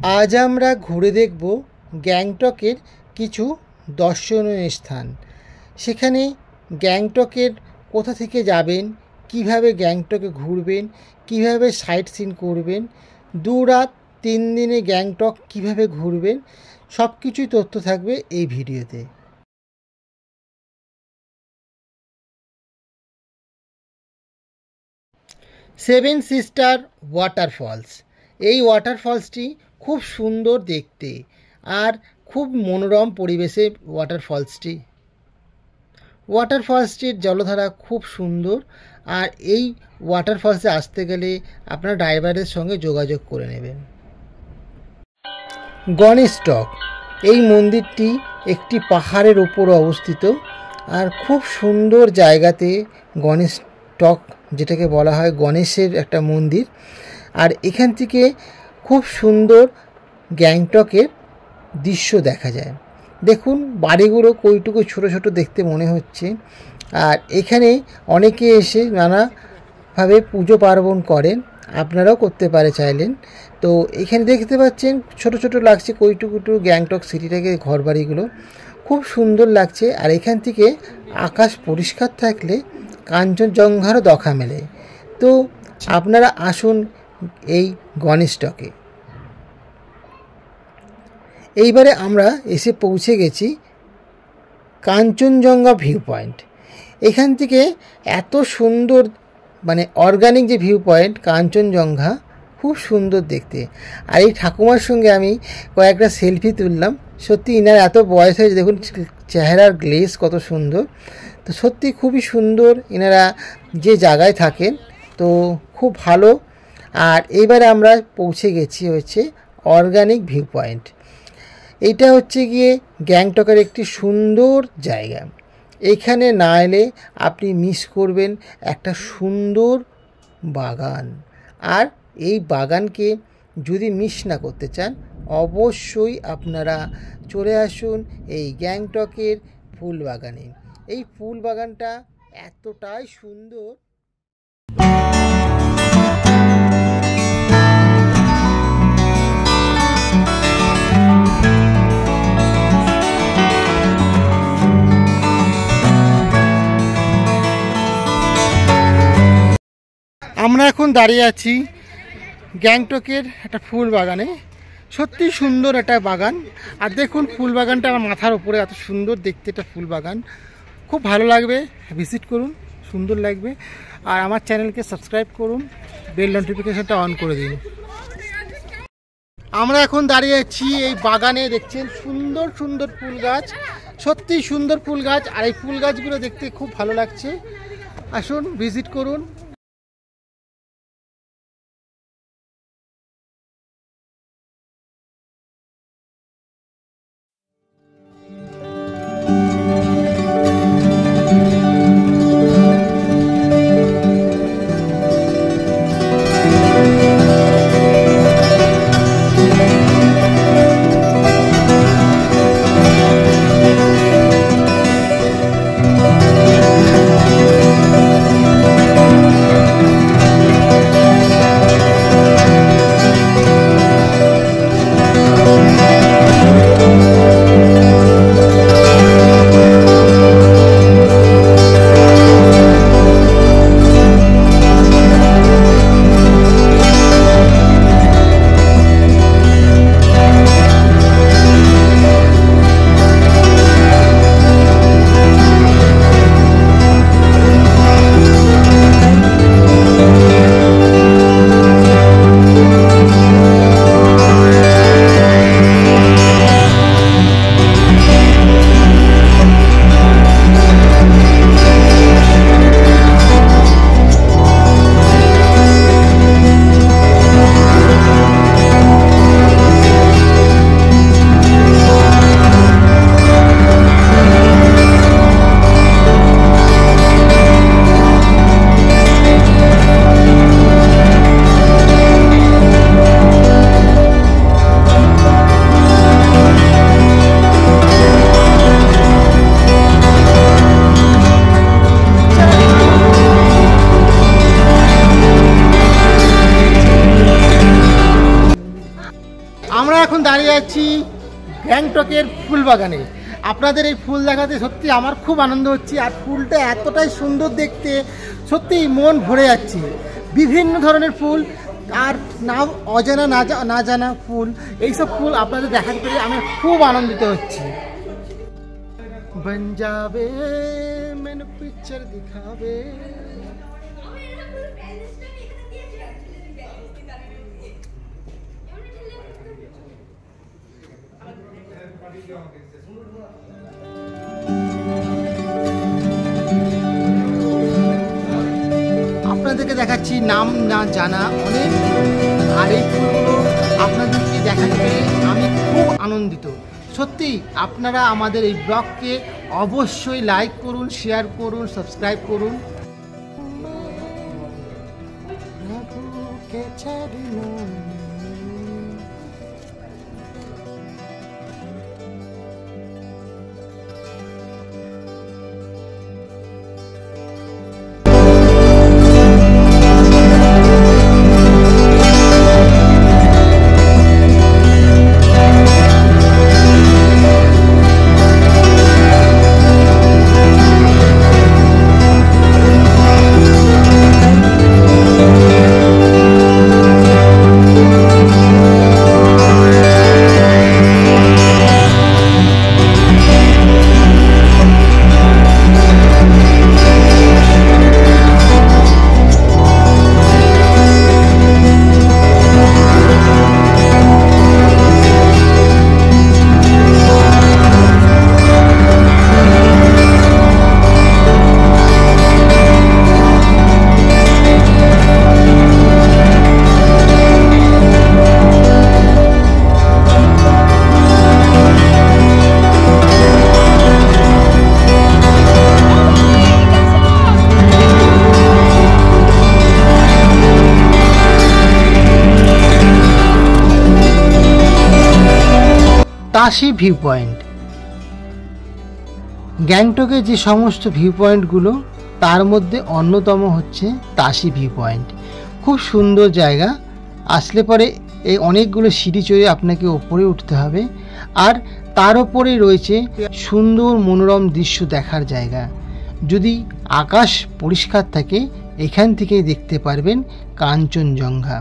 আজ আমরা ঘুরে দেখব গ্যাংটকের কিছু দর্শনীয় স্থান। সেখানে গ্যাংটকের কোথা থেকে যাবেন, কিভাবে গ্যাংটকে ঘুরবেন, কিভাবে সাইট সিন করবেন, 2 রাত 3 দিনে গ্যাংটক কিভাবে ঘুরবেন, সব কিছুই তথ্য থাকবে এই ভিডিওতে। Seven sister waterfalls. এই ওয়াটারফলসটি খুব সুন্দর দেখতে আর খুব মনোরম পরিবেশে ওয়াটারফলসটির জলধারা খুব সুন্দর। আর এই ওয়াটারফলসে আসতে গেলে আপনার ড্রাইভারের সঙ্গে যোগাযোগ করে নেবেন। গণেশটক, এই মন্দিরটি একটি পাহাড়ের উপর অবস্থিত আর খুব সুন্দর জায়গাতে গণেশটক, যেটাকে বলা হয় গণেশের একটা মন্দির। আর এখান থেকে খুব সুন্দর গ্যাংটকের দৃশ্য দেখা যায়। দেখুন বাড়িগুলো কইটুকু ছোট ছোট দেখতে মনে হচ্ছে। আর এখানে অনেকে এসে নানাভাবে পুজো পার্বণ করেন, আপনারাও করতে পারে চাইলেন। তো এখানে দেখতে পাচ্ছেন ছোট ছোট লাগছে কইটুকুটু গ্যাংটক সিটিটাকে, ঘরবাড়িগুলো খুব সুন্দর লাগছে। আর এখান থেকে আকাশ পরিষ্কার থাকলে কাঞ্চনজঙ্ঘারও দেখা মেলে। তো আপনারা আসুন এই গণেশটকে। এইবারে আমরা এসে পৌঁছে গেছি কাঞ্চনজঙ্ঘা ভিউ পয়েন্ট। এখান থেকে এত সুন্দর, মানে অর্গানিক যে ভিউ পয়েন্ট কাঞ্চনজঙ্ঘা, খুব সুন্দর দেখতে। আর এই ঠাকুমার সঙ্গে আমি কয়েকটা সেলফি তুললাম। সত্যি ইনার এত বয়স হয়েছে, দেখুন চেহারার গ্লেজ কত সুন্দর। তো সত্যি খুবই সুন্দর এনারা যে জায়গায় থাকেন, তো খুব ভালো। আর এইবারে আমরা পৌঁছে গেছি হচ্ছে অর্গানিক ভিউ পয়েন্ট। এইটা হচ্ছে গিয়ে গ্যাংটকের একটি সুন্দর জায়গা। এখানে না এলে আপনি মিস করবেন একটা সুন্দর বাগান। আর এই বাগানকে যদি মিস না করতে চান, অবশ্যই আপনারা চলে আসুন এই গ্যাংটকের ফুল বাগানে। এই ফুল বাগানটা এতটাই সুন্দর। আমরা এখন দাঁড়িয়ে আছি গ্যাংটকের একটা ফুল বাগানে। সত্যি সুন্দর একটা বাগান। আর দেখুন ফুল বাগানটা আমার মাথার উপরে, এত সুন্দর দেখতে একটা ফুল বাগান। খুব ভালো লাগবে, ভিজিট করুন, সুন্দর লাগবে। আর আমার চ্যানেলকে সাবস্ক্রাইব করুন, বেল নোটিফিকেশনটা অন করে দিন। আমরা এখন দাঁড়িয়ে আছি এই বাগানে, দেখছেন সুন্দর সুন্দর ফুল গাছ, সত্যি সুন্দর ফুল গাছ। আর এই ফুল গাছগুলো দেখতে খুব ভালো লাগছে। আসুন ভিজিট করুন। আমরা এখন দাঁড়িয়ে আছি গ্যাংটকের ফুল বাগানে। আপনাদের এই ফুল দেখাতে সত্যি আমার খুব আনন্দ হচ্ছে। আর ফুলটা এতটাই সুন্দর দেখতে, সত্যি মন ভরে যাচ্ছে। বিভিন্ন ধরনের ফুল, আর নাম অজানা না জানা ফুল, এইসব ফুল আপনাদের দেখাতে পেরে আমি খুব আনন্দিত হচ্ছি। বন যাবে মেনু পিকচার দিখাবে। আপনাদেরকে দেখাচ্ছি নাম না জানা অনেক, আর এই ফুলগুলো আপনাদেরকে দেখাতে পেরে আমি খুব আনন্দিত। সত্যি আপনারা আমাদের এই ব্লগকে অবশ্যই লাইক করুন, শেয়ার করুন, সাবস্ক্রাইব করুন। Tashi view point. গ্যাংটকে যে সমস্ত ভিউ পয়েন্টগুলো তার মধ্যে অন্যতম হচ্ছে তাশি ভিউ পয়েন্ট। খুব সুন্দর জায়গা। আসলে পরে এই অনেকগুলো সিঁড়ি চড়ে আপনাকে ওপরে উঠতে হবে, আর তার ওপরেই রয়েছে সুন্দর মনোরম দৃশ্য দেখার জায়গা। যদি আকাশ পরিষ্কার থাকে এখান থেকেই দেখতে পারবেন কাঞ্চনজঙ্ঘা।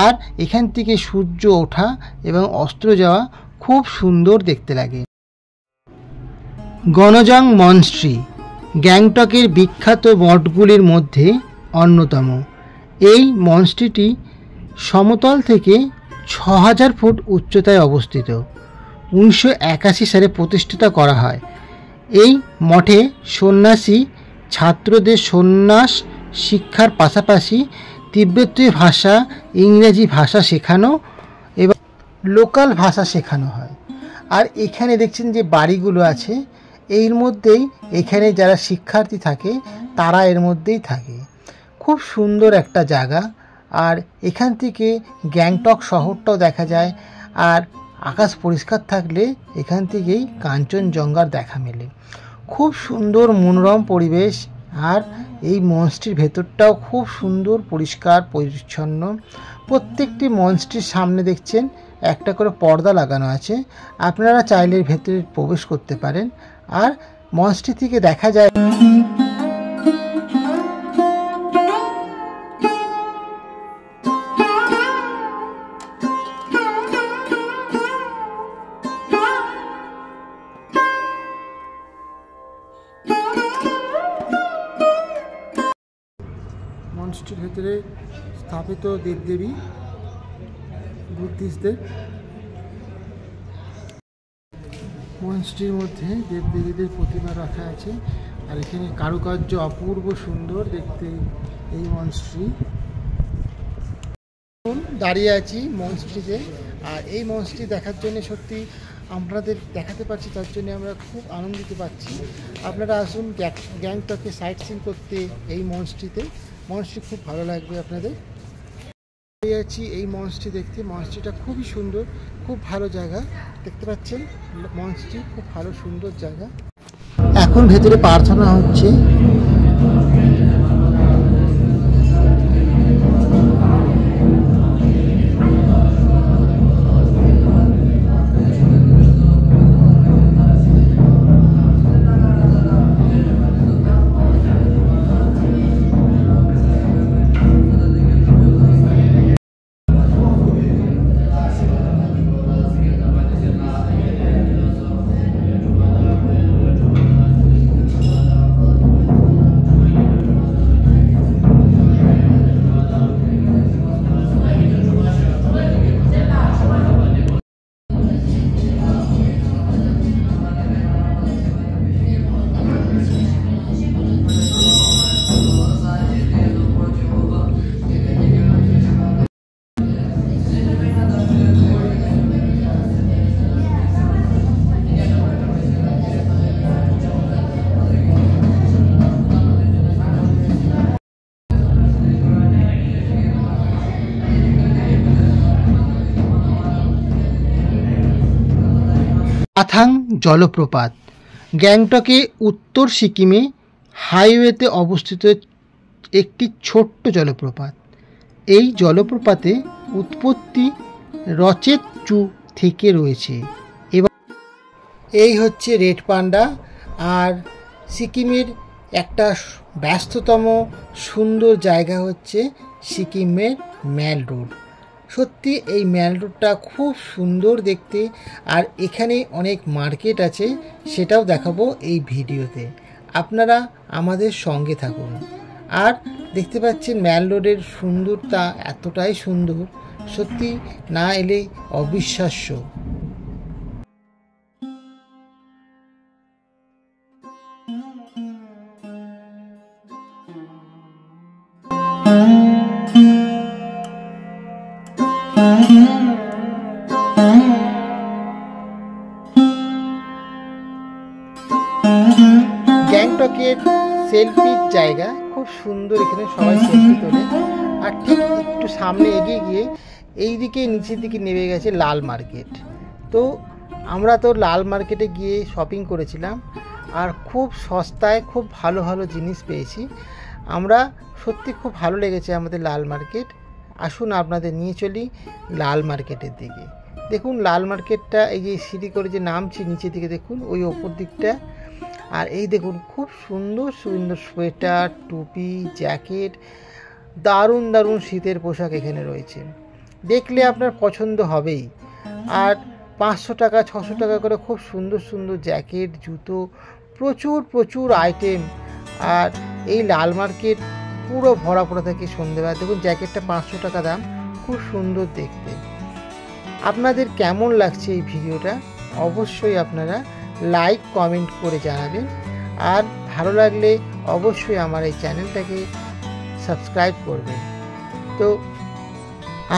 আর এখান থেকে সূর্য ওঠা এবং অস্ত যাওয়া খুব সুন্দর দেখতে লাগে। গনজাং মনস্ট্রি গ্যাংটকের বিখ্যাত মঠগুলির মধ্যে অন্যতম। এই মনস্ট্রিটি সমতল থেকে ৬০০০ ফুট উচ্চতায় অবস্থিত। ১৯৮১ সালে প্রতিষ্ঠিত করা হয়। এই মঠে সন্ন্যাসী ছাত্রদের সন্ন্যাস শিক্ষার পাশাপাশি তিব্বতী ভাষা, ইংরেজি ভাষা শেখানো এবং লোকাল ভাষা শেখানো হয়। আর এখানে দেখছেন যে বাড়িগুলো আছে, এর মধ্যেই এখানে যারা শিক্ষার্থী থাকে তারা এর মধ্যেই থাকে। খুব সুন্দর একটা জায়গা। আর এখান থেকে গ্যাংটক শহরটাও দেখা যায়। আর আকাশ পরিষ্কার থাকলে এখান থেকেই কাঞ্চনজঙ্ঘার দেখা মেলে। খুব সুন্দর মনোরম পরিবেশ। আর এই মনস্ট্রির ভেতরটাও খুব সুন্দর, পরিষ্কার পরিচ্ছন্ন। প্রত্যেকটি মনস্ট্রির সামনে দেখছেন একটা করে পর্দা লাগানো আছে। আপনারা চাইলে ভেতরে প্রবেশ করতে পারেন। আর মনস্ট্রি থেকে দেখা যায় মনস্ট্রির ভেতরে স্থাপিত দেবদেবী বুদ্ধিস্টদের। মনস্ট্রির মধ্যে দেবদেবীদের প্রতিমা রাখা আছে। আর এখানে কারুকার্য অপূর্ব সুন্দর দেখতে এই মনস্ট্রি। দাঁড়িয়ে আছি মনস্ট্রিতে। আর এই মনস্ট্রি দেখার জন্য সত্যি আপনাদের দেখাতে পারছি, তার জন্য আমরা খুব আনন্দিত পাচ্ছি। আপনারা আসুন গ্যাংটকে সাইট সিন করতে এই মনস্ট্রিতে। মনস্ট্রি খুব ভালো লাগবে আপনাদের। দাঁড়িয়ে আছি এই মনস্ট্রি দেখতে। মনস্ট্রিটা খুবই সুন্দর, খুব ভালো জায়গা। দেখতে পাচ্ছেন মনস্ট্রি খুব ভালো সুন্দর জায়গা। এখন ভেতরে প্রার্থনা হচ্ছে। পাথাং জলপ্রপাত গ্যাংটকে উত্তর সিকিমে হাইওয়েতে অবস্থিত একটি ছোট্ট জলপ্রপাত। এই জলপ্রপাতে উৎপত্তি রচেত চু থেকে রয়েছে। এবং এই হচ্ছে রেড পান্ডা। আর সিকিমের একটা ব্যস্ততম সুন্দর জায়গা হচ্ছে সিকিমের ম্যাল রোড। সত্যি এই ম্যাল রোডটা খুব সুন্দর দেখতে। আর এখানে অনেক মার্কেট আছে, সেটাও দেখাবো এই ভিডিওতে, আপনারা আমাদের সঙ্গে থাকুন। আর দেখতে পাচ্ছেন ম্যাল রোডের সুন্দরতা এতটাই সুন্দর, সত্যি না এলে অবিশ্বাস্য। গ্যাংটকের সেলফির জায়গা খুব সুন্দর, এখানে সবাই সেলফি তোলে। আর ঠিক একটু সামনে এগিয়ে গিয়ে এই দিকে নিচের দিকে নেমে গেছে লাল মার্কেট। তো আমরা তো লাল মার্কেটে গিয়ে শপিং করেছিলাম, আর খুব সস্তায় খুব ভালো ভালো জিনিস পেয়েছি আমরা। সত্যি খুব ভালো লেগেছে আমাদের লাল মার্কেট। আসুন আপনাদের নিয়ে চলি লাল মার্কেটের দিকে। দেখুন লাল মার্কেটটা এই যে সিঁড়ি করে যে নামছি নিচের দিকে, দেখুন ওই ওপর দিকটা। আর এই দেখুন খুব সুন্দর সুন্দর সোয়েটার, টুপি, জ্যাকেট, দারুণ দারুণ শীতের পোশাক এখানে রয়েছে। দেখলে আপনার পছন্দ হবেই। আর 500 টাকা 600 টাকা করে খুব সুন্দর সুন্দর জ্যাকেট, জুতো, প্রচুর প্রচুর আইটেম। আর এই লাল মার্কেট পুরো ভরা পড়া থাকে সন্ধ্যেবেলা। দেখুন জ্যাকেটটা 500 টাকা দাম, খুব সুন্দর দেখতে। আপনাদের কেমন লাগছে এই ভিডিওটা অবশ্যই আপনারা লাইক কমেন্ট করে জানাবেন। আর ভালো লাগলে অবশ্যই আমার এই চ্যানেলটাকে সাবস্ক্রাইব করবেন। তো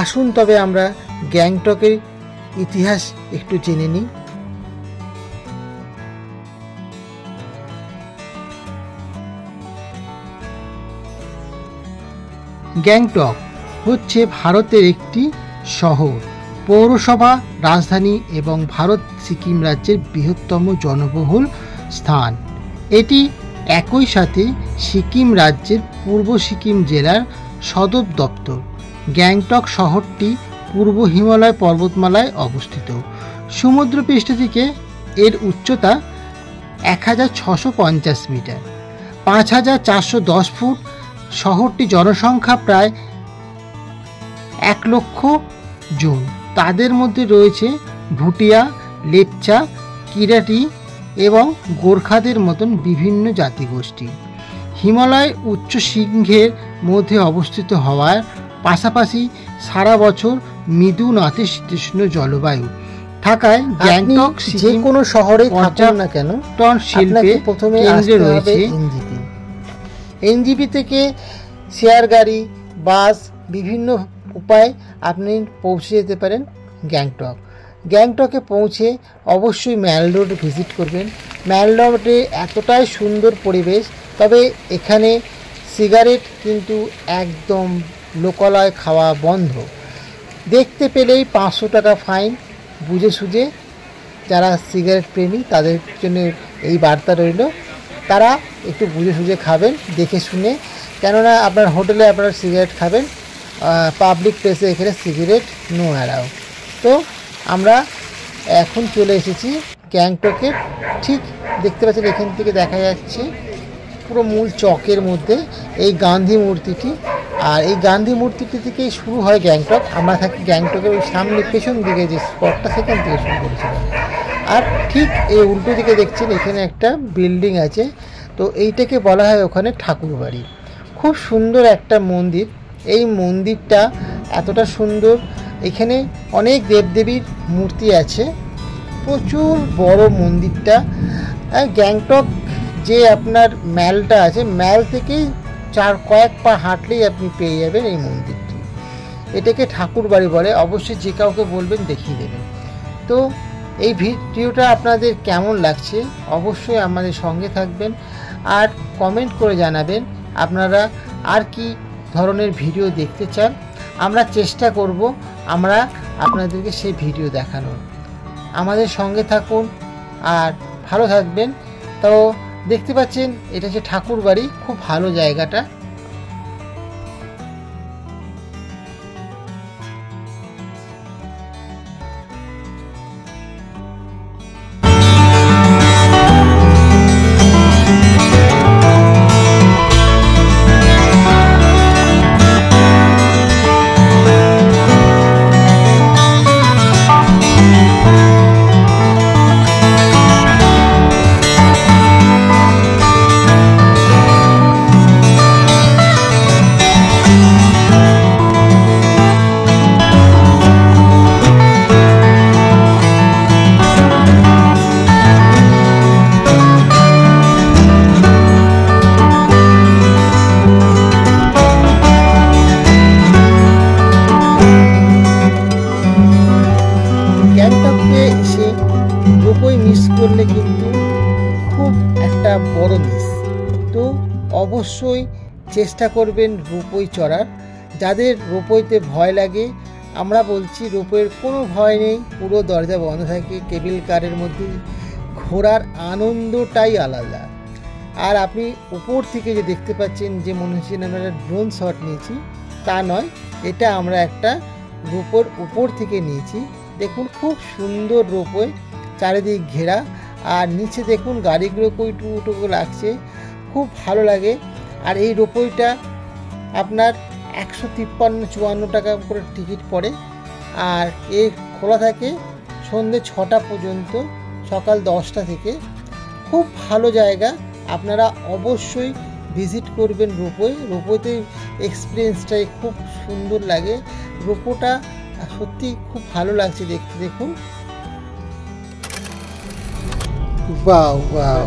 আসুন তবে আমরা গ্যাংটকের ইতিহাস একটু জেনে নিই। গ্যাংটক হচ্ছে ভারতের একটি শহর, পৌরসভা, রাজধানী এবং ভারত সিকিম রাজ্যের বৃহত্তম জনবহুল স্থান। এটি একই সাথে সিকিম রাজ্যের পূর্ব সিকিম জেলার সদর দপ্তর। গ্যাংটক শহরটি পূর্ব হিমালয় পর্বতমালায় অবস্থিত। সমুদ্রপৃষ্ঠ থেকে এর উচ্চতা 1650 মিটার, 5410 ফুট। শহরটি জনসংখ্যা প্রায় 1 লক্ষ জন। তাদের মধ্যে রয়েছে ভুটিয়া, লেপচা, কিরাটি এবং গোর্খাদের মতন বিভিন্ন জাতিগোষ্ঠী। হিমালয় উচ্চ শৃঙ্গের মধ্যে অবস্থিত হওয়ার পাশাপাশি সারা বছর মৃদু নাতিশীতোষ্ণ জলবায়ু থাকায় গ্যাংটক যে কোনো শহরে থাকুন না কেন শিল্পে প্রথমে কেন্দ্রে রয়েছে এনজিপি। এনজিপি থেকে শেয়ার গাড়ি, বাস, বিভিন্ন উপায়ে আপনি পৌঁছে যেতে পারেন গ্যাংটক। গ্যাংটকে পৌঁছে অবশ্যই ম্যাল রোড ভিজিট করবেন। ম্যাল রোডে এতটাই সুন্দর পরিবেশ, তবে এখানে সিগারেট কিন্তু একদম লোকালয় খাওয়া বন্ধ। দেখতে পেলেই 500 টাকা ফাইন। বুঝে সুঝে যারা সিগারেট প্রেমী তাদের জন্য এই বার্তা রইল, তারা একটু বুঝে সুঝে খাবেন দেখে শুনে, কেননা আপনার হোটেলে আপনারা সিগারেট খাবেন, পাবলিক প্লেসে এখানে সিগারেট নো অ্যালাউ। তো আমরা এখন চলে এসেছি গ্যাংটকের ঠিক দেখতে পাচ্ছেন এখান থেকে দেখা যাচ্ছে পুরো মূল চকের মধ্যে এই গান্ধী মূর্তিটি। আর এই গান্ধী মূর্তিটি থেকেই শুরু হয় গ্যাংটক। আমরা থাকি গ্যাংটকের ওই সামনে পেছন দিকে যে স্পটটা সেখান থেকে শুরু করেছিলাম। আর ঠিক এই উল্টো দিকে দেখছেন এখানে একটা বিল্ডিং আছে, তো এইটাকে বলা হয় ওখানে ঠাকুরবাড়ি। খুব সুন্দর একটা মন্দির। এই মন্দিরটা এতটা সুন্দর, এখানে অনেক দেবদেবীর মূর্তি আছে, প্রচুর বড় মন্দিরটা। গ্যাংটক যে আপনার ম্যালটা আছে, ম্যাল থেকেই কয়েক পা হাঁটলেই আপনি পেয়ে যাবেন এই মন্দিরটি। এটাকে ঠাকুরবাড়ি বলে। অবশ্যই যে কাউকে বলবেন দেখিয়ে দেবেন। তো এই ভিডিওটা আপনাদের কেমন লাগছে অবশ্যই আমাদের সঙ্গে থাকবেন আর কমেন্ট করে জানাবেন আপনারা আর কি ধরনের ভিডিও দেখতে চান। আমরা চেষ্টা করব আমরা আপনাদেরকে সেই ভিডিও দেখানোর। আমাদের সঙ্গে থাকুন। আর ভালো থাকবেন। তো দেখতে পাচ্ছেন এটা হচ্ছে ঠাকুর বাড়ি, খুব ভালো জায়গাটা। গ্যাংটকে এসে রোপওয়ে মিস করলে কিন্তু খুব একটা বড় মিস। তো অবশ্যই চেষ্টা করবেন রোপওয়ে চড়ার। যাদের রোপওয়েতে ভয় লাগে, আমরা বলছি রোপওয়ের কোনো ভয় নেই, পুরো দরজা বন্ধ থাকে। কেবল কারের মধ্যে ঘোরার আনন্দটাই আলাদা। আর আপনি উপর থেকে যে দেখতে পাচ্ছেন, যে মনে হচ্ছে আমরা ড্রোন শট নিয়েছি, তা নয়, এটা আমরা একটা রোপওয়ের উপর থেকে নিয়েছি। দেখুন খুব সুন্দর রোপওয়ে, চারিদিক ঘেরা, আর নিচে দেখুন গাড়িগুলো টুকু লাগছে, খুব ভালো লাগে। আর এই রোপওয়েটা আপনার 153-54 টাকা করে টিকিট পড়ে, আর এ খোলা থাকে সন্ধ্যে 6টা পর্যন্ত, সকাল 10টা থেকে। খুব ভালো জায়গা, আপনারা অবশ্যই ভিজিট করবেন রোপওয়ে। রোপওয়েতে এক্সপিরিয়েন্সটাই খুব সুন্দর লাগে। রোপওয়েটা সত্যি খুব ভালো লাগছে দেখতে। দেখুন, ওয়াও ওয়াও।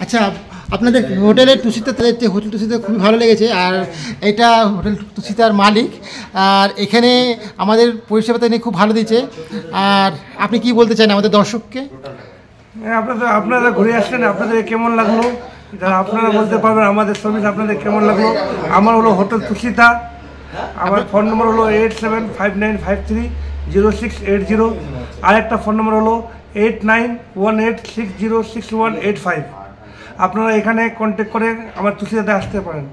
আচ্ছা, আপনাদের হোটেলের তুষিতা, হোটেল তুষিতা খুবই ভালো লেগেছে। আর এটা হোটেল তুষিতার মালিক, আর এখানে আমাদের পরিষেবাটা নিয়ে খুব ভালো দিচ্ছে। আর আপনি কি বলতে চান আমাদের দর্শককে? আপনারা ঘুরে আসলেন, আপনাদের কেমন লাগলো আপনারা বলতে পারবেন। আমাদের সার্ভিস আপনাদের কেমন লাগলো? আমার হলো হোটেল তুষিতা, আমার ফোন নম্বর হলো 8759530680। আর একটা ফোন নম্বর হলো 8918606185। আপনারা এখানে কন্ট্যাক্ট করে আমার তুষিতাতে আসতে পারেন।